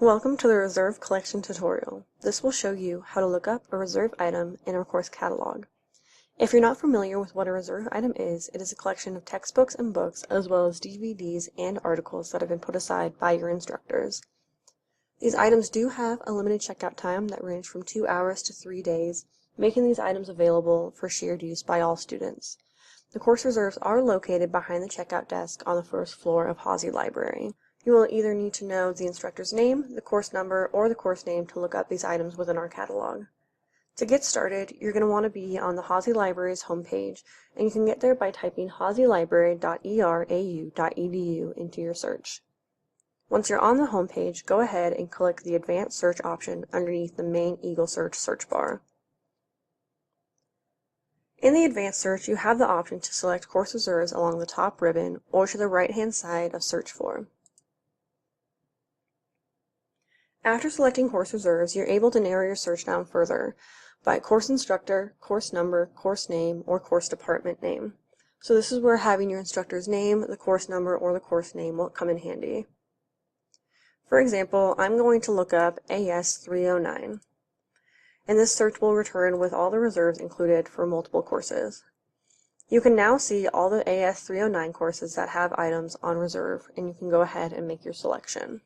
Welcome to the Reserve Collection tutorial. This will show you how to look up a reserve item in our course catalog. If you're not familiar with what a reserve item is, it is a collection of textbooks and books as well as DVDs and articles that have been put aside by your instructors. These items do have a limited checkout time that range from 2 hours to 3 days, making these items available for shared use by all students. The course reserves are located behind the checkout desk on the first floor of Hazy Library. You will either need to know the instructor's name, the course number, or the course name to look up these items within our catalog. To get started, you're going to want to be on the Hazy Library's homepage, and you can get there by typing hazylibrary.erau.edu into your search. Once you're on the homepage, go ahead and click the Advanced Search option underneath the main Eagle Search search bar. In the Advanced Search, you have the option to select course reserves along the top ribbon or to the right-hand side of Search For. After selecting course reserves, you're able to narrow your search down further by course instructor, course number, course name, or course department name. So this is where having your instructor's name, the course number, or the course name will come in handy. For example, I'm going to look up AS 309, and this search will return with all the reserves included for multiple courses. You can now see all the AS 309 courses that have items on reserve, and you can go ahead and make your selection.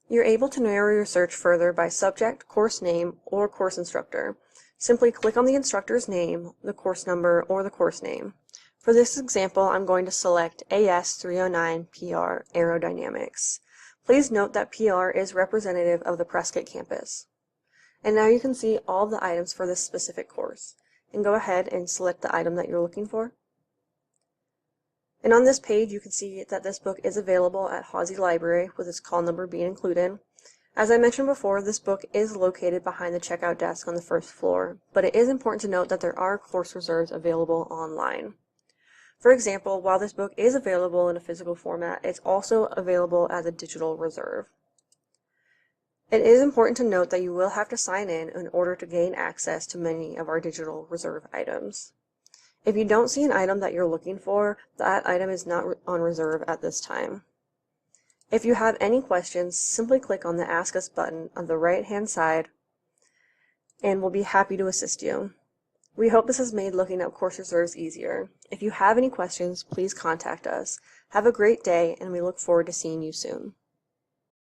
You're able to narrow your search further by subject, course name, or course instructor. Simply click on the instructor's name, the course number, or the course name. For this example, I'm going to select AS 309 PR Aerodynamics. Please note that PR is representative of the Prescott campus. And now you can see all of the items for this specific course. And go ahead and select the item that you're looking for. And on this page, you can see that this book is available at Hazy Library with its call number being included. As I mentioned before, this book is located behind the checkout desk on the first floor, but it is important to note that there are course reserves available online. For example, while this book is available in a physical format, it's also available as a digital reserve. It is important to note that you will have to sign in order to gain access to many of our digital reserve items. If you don't see an item that you're looking for, that item is not on reserve at this time. If you have any questions, simply click on the Ask Us button on the right-hand side, and we'll be happy to assist you. We hope this has made looking up course reserves easier. If you have any questions, please contact us. Have a great day, and we look forward to seeing you soon.